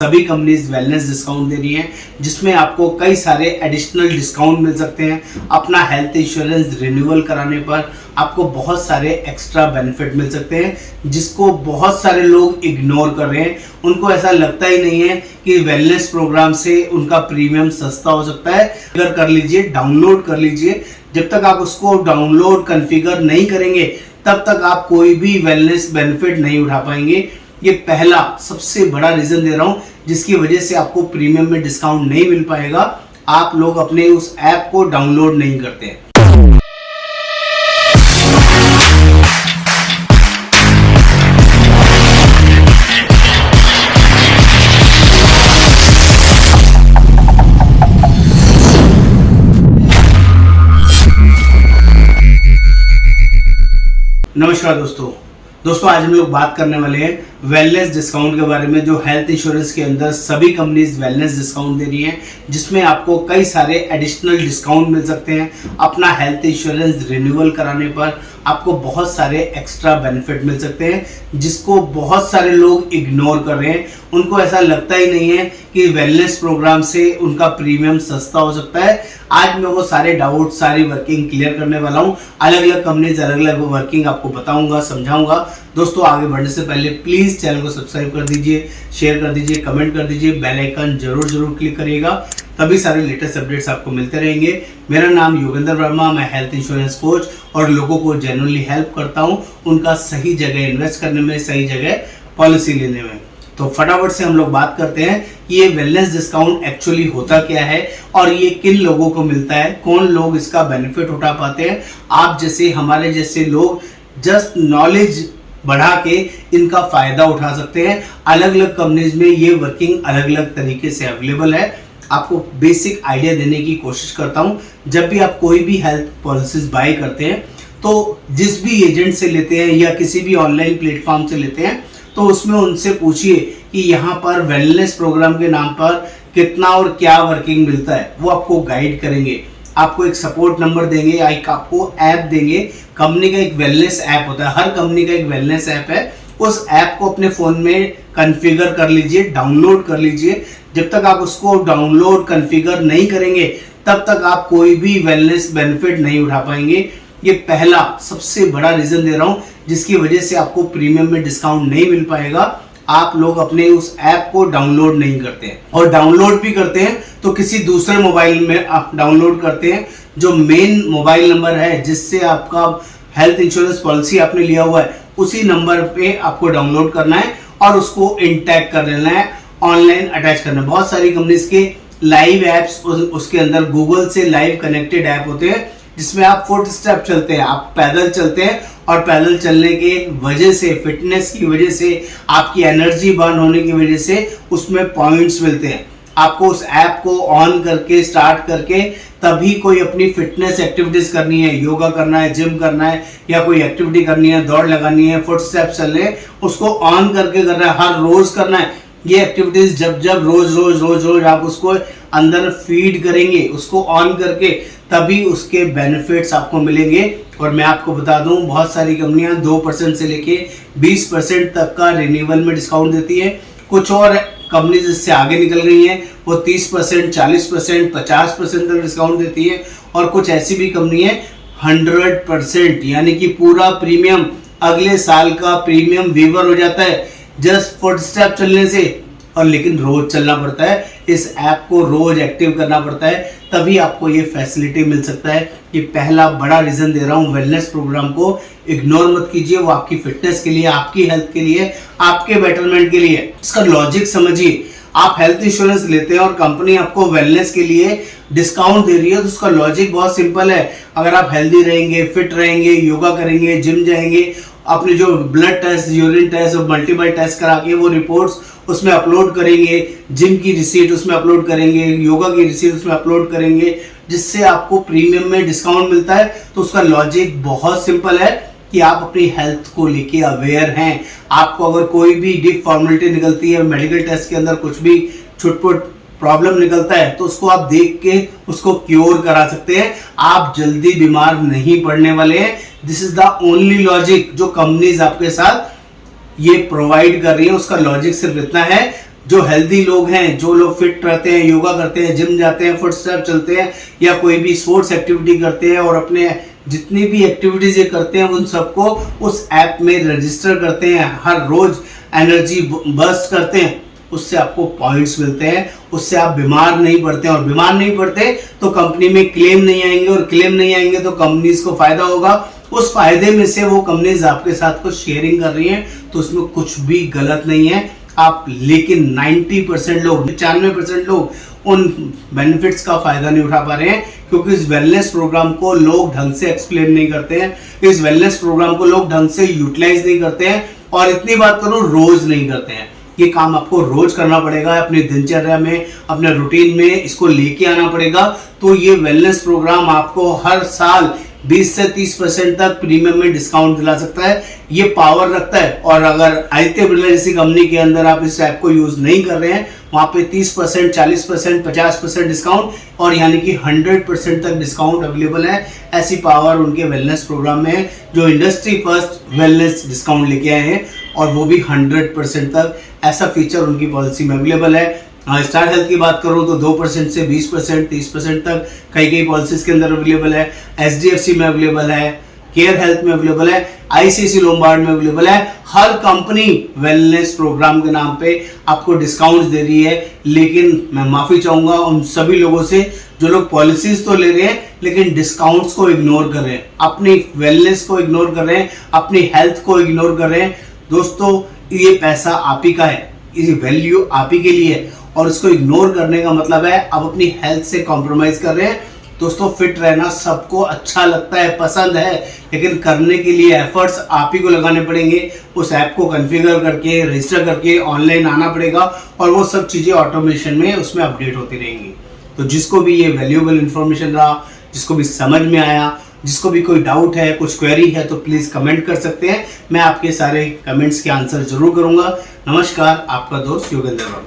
सभी companies wellness discount दे रही हैं जिसमें आपको कई सारे एडिशनल डिस्काउंट मिल सकते हैं। अपना हेल्थ इंश्योरेंस रिन्यूअल कराने पर आपको बहुत सारे एक्स्ट्रा बेनिफिट मिल सकते हैं जिसको बहुत सारे लोग इग्नोर कर रहे हैं। उनको ऐसा लगता ही नहीं है कि वेलनेस प्रोग्राम से उनका प्रीमियम सस्ता हो सकता है। अगर कर लीजिए, डाउनलोड कर लीजिए। जब तक आप उसको डाउनलोड कॉन्फ़िगर नहीं करेंगे तब तक आप कोई भी वेलनेस बेनिफिट नहीं उठा पाएंगे। ये पहला सबसे बड़ा रीजन दे रहा हूं जिसकी वजह से आपको प्रीमियम में डिस्काउंट नहीं मिल पाएगा। आप लोग अपने उस ऐप को डाउनलोड नहीं करते हैं। नमस्कार दोस्तों आज हम लोग बात करने वाले हैं वेलनेस डिस्काउंट के बारे में, जो हेल्थ इंश्योरेंस के अंदर सभी कंपनीज वेलनेस डिस्काउंट दे रही हैं जिसमें आपको कई सारे एडिशनल डिस्काउंट मिल सकते हैं। अपना हेल्थ इंश्योरेंस रिन्यूअल कराने पर आपको बहुत सारे एक्स्ट्रा बेनिफिट मिल सकते हैं जिसको बहुत सारे लोग इग्नोर कर रहे हैं। उनको ऐसा लगता ही नहीं है कि वेलनेस प्रोग्राम से उनका प्रीमियम सस्ता हो सकता है। आज मैं वो सारे डाउट, सारी वर्किंग क्लियर करने वाला हूँ। अलग अलग कंपनीज अलग अलग वर्किंग आपको बताऊंगा, समझाऊंगा। दोस्तों आगे बढ़ने से पहले प्लीज चैनल को सब्सक्राइब कर दीजिए, शेयर कर दीजिए, कमेंट कर दीजिए, बेल आइकन जरूर क्लिक करिएगा, तभी सारे लेटेस्ट अपडेट्स आपको मिलते रहेंगे। मेरा नाम योगेंद्र वर्मा, मैं हेल्थ इंश्योरेंस कोच और लोगों को जेन्युइनली हेल्प करता हूं उनका सही जगह इन्वेस्ट करने में, सही जगह पॉलिसी लेने में। तो फटाफट से हम लोग बात करते हैं कि ये वेलनेस डिस्काउंट एक्चुअली होता क्या है और ये किन लोगों को मिलता है, कौन लोग इसका बेनिफिट उठा पाते हैं। आप जैसे, हमारे जैसे लोग जस्ट नॉलेज बढ़ा के इनका फायदा उठा सकते हैं। अलग अलग कंपनीज में ये वर्किंग अलग अलग तरीके से अवेलेबल है। आपको बेसिक आइडिया देने की कोशिश करता हूं। जब भी आप कोई भी हेल्थ पॉलिसीज बाय करते हैं तो जिस भी एजेंट से लेते हैं या किसी भी ऑनलाइन प्लेटफॉर्म से लेते हैं तो उसमें उनसे पूछिए कि यहाँ पर वेलनेस प्रोग्राम के नाम पर कितना और क्या वर्किंग मिलता है। वो आपको गाइड करेंगे, आपको एक सपोर्ट नंबर देंगे, एक आपको ऐप देंगे। कंपनी का एक वेलनेस ऐप होता है, हर कंपनी का एक वेलनेस ऐप है। उस ऐप को अपने फोन में कॉन्फ़िगर कर लीजिए, डाउनलोड कर लीजिए। जब तक आप उसको डाउनलोड कॉन्फ़िगर नहीं करेंगे तब तक आप कोई भी वेलनेस बेनिफिट नहीं उठा पाएंगे। ये पहला सबसे बड़ा रीजन दे रहा हूं जिसकी वजह से आपको प्रीमियम में डिस्काउंट नहीं मिल पाएगा। आप लोग अपने उस ऐप को डाउनलोड नहीं करते हैं, और डाउनलोड भी करते हैं तो किसी दूसरे मोबाइल में आप डाउनलोड करते हैं। जो मेन मोबाइल नंबर है जिससे आपका हेल्थ इंश्योरेंस पॉलिसी आपने लिया हुआ है, उसी नंबर पे आपको डाउनलोड करना है और उसको इंटैग कर लेना है, ऑनलाइन अटैच करना है। बहुत सारी कंपनीज के लाइव एप्स उसके अंदर गूगल से लाइव कनेक्टेड ऐप होते हैं जिसमें आप फुट स्टेप चलते हैं, आप पैदल चलते हैं और पैदल चलने के वजह से, फिटनेस की वजह से, आपकी एनर्जी बर्न होने की वजह से उसमें पॉइंट्स मिलते हैं। आपको उस ऐप को ऑन करके, स्टार्ट करके तभी कोई अपनी फिटनेस एक्टिविटीज करनी है, योगा करना है, जिम करना है या कोई एक्टिविटी करनी है, दौड़ लगानी है, फुट स्टेप चलने हैं, उसको ऑन करके करना है, हर रोज करना है। ये एक्टिविटीज जब रोज आप उसको अंदर फीड करेंगे, उसको ऑन करके, तभी उसके बेनिफिट्स आपको मिलेंगे। और मैं आपको बता दूं, बहुत सारी कंपनियां 2% से लेके 20% तक का रिन्यूअल में डिस्काउंट देती है। कुछ और कंपनीज इससे आगे निकल गई हैं, वो 30%, 40%, 50% तक डिस्काउंट देती है। और कुछ ऐसी भी कंपनी है 100%, यानी कि पूरा प्रीमियम, अगले साल का प्रीमियम वेवर हो जाता है जस्ट फुट स्टेप चलने से। और लेकिन रोज चलना पड़ता है, इस ऐप को रोज एक्टिव करना पड़ता है, तभी आपको ये फैसिलिटी मिल सकता है। ये पहला बड़ा रीजन दे रहा हूँ। वेलनेस प्रोग्राम को इग्नोर मत कीजिए, वो आपकी फिटनेस के लिए, आपकी हेल्थ के लिए, आपके बेटरमेंट के लिए। इसका लॉजिक समझिए। आप हेल्थ इंश्योरेंस लेते हैं और कंपनी आपको वेलनेस के लिए डिस्काउंट दे रही है, तो उसका लॉजिक बहुत सिंपल है। अगर आप हेल्दी रहेंगे, फिट रहेंगे, योगा करेंगे, जिम जाएंगे, अपने जो ब्लड टेस्ट, यूरिन टेस्ट और मल्टीपल टेस्ट करा के वो रिपोर्ट्स उसमें अपलोड करेंगे, जिम की रिसीट उसमें अपलोड करेंगे, योगा की रिसीट उसमें अपलोड करेंगे, जिससे आपको प्रीमियम में डिस्काउंट मिलता है। तो उसका लॉजिक बहुत सिंपल है कि आप अपनी हेल्थ को लेके अवेयर हैं। आपको अगर कोई भी डिफॉर्मेलिटी निकलती है, मेडिकल टेस्ट के अंदर कुछ भी छुटपुट प्रॉब्लम निकलता है, तो उसको आप देख के उसको क्योर करा सकते हैं। आप जल्दी बीमार नहीं पड़ने वाले हैं। This is the only logic जो कंपनीज आपके साथ ये प्रोवाइड कर रही है। उसका लॉजिक सिर्फ इतना है, जो हेल्दी लोग हैं, जो लोग फिट रहते हैं, योगा करते हैं, जिम जाते हैं, फुटस्टेप चलते हैं या कोई भी स्पोर्ट्स एक्टिविटी करते हैं और अपने जितनी भी एक्टिविटीज ये करते हैं उन सबको उस ऐप में रजिस्टर करते हैं, हर रोज एनर्जी बर्स्ट करते हैं, उससे आपको पॉइंट्स मिलते हैं, उससे आप बीमार नहीं पड़ते हैं और बीमार नहीं पड़ते तो कंपनी में क्लेम नहीं आएंगे और क्लेम नहीं आएंगे तो कंपनीज को फायदा होगा। उस फायदे में से वो कंपनीज आपके साथ कुछ शेयरिंग कर रही हैं तो उसमें कुछ भी गलत नहीं है। आप लेकिन 90% लोग, 95% लोग उन बेनिफिट्स का फायदा नहीं उठा पा रहे हैं क्योंकि इस वेलनेस प्रोग्राम को लोग ढंग से एक्सप्लेन नहीं करते हैं, इस वेलनेस प्रोग्राम को लोग ढंग से यूटिलाइज नहीं करते हैं और इतनी बात करूं रोज नहीं करते हैं। ये काम आपको रोज करना पड़ेगा, अपनी दिनचर्या में, अपने रूटीन में इसको लेके आना पड़ेगा। तो ये वेलनेस प्रोग्राम आपको हर साल 20 से 30% तक प्रीमियम में डिस्काउंट दिला सकता है, ये पावर रखता है। और अगर आदित्य बिरला जैसी कंपनी के अंदर आप इस ऐप को यूज नहीं कर रहे हैं, वहां पे 30%, 40%, 50% डिस्काउंट और यानी कि 100% तक डिस्काउंट अवेलेबल है। ऐसी पावर उनके वेलनेस प्रोग्राम में है जो इंडस्ट्री फर्स्ट वेलनेस डिस्काउंट लेके आए हैं और वो भी 100% तक। ऐसा फीचर उनकी पॉलिसी में अवेलेबल है। स्टार हेल्थ की बात करूं तो 2% से 20%, 30% तक कई पॉलिसीज के अंदर अवेलेबल है। HDFC में अवेलेबल है, केयर हेल्थ में अवेलेबल है, ICICI लोम्बार्ड में अवेलेबल है। हर कंपनी वेलनेस प्रोग्राम के नाम पे आपको डिस्काउंट दे रही है, लेकिन मैं माफी चाहूंगा उन सभी लोगों से जो लोग पॉलिसीज तो ले रहे हैं लेकिन डिस्काउंट्स को इग्नोर कर रहे हैं, अपनी वेलनेस को इग्नोर कर रहे हैं, अपनी हेल्थ को इग्नोर कर रहे हैं। दोस्तों, ये पैसा आप ही का है, ये वैल्यू आप ही के लिए है और इसको इग्नोर करने का मतलब है आप अपनी हेल्थ से कॉम्प्रोमाइज कर रहे हैं। दोस्तों, फिट रहना सबको अच्छा लगता है, पसंद है, लेकिन करने के लिए एफर्ट्स आप ही को लगाने पड़ेंगे। उस ऐप को कॉन्फ़िगर करके, रजिस्टर करके ऑनलाइन आना पड़ेगा और वो सब चीज़ें ऑटोमेशन में उसमें अपडेट होती रहेंगी। तो जिसको भी ये वैल्यूएबल इन्फॉर्मेशन रहा, जिसको भी समझ में आया, जिसको भी कोई डाउट है, कुछ क्वेरी है तो प्लीज़ कमेंट कर सकते हैं। मैं आपके सारे कमेंट्स के आंसर जरूर करूंगा। नमस्कार, आपका दोस्त योगेंद्र।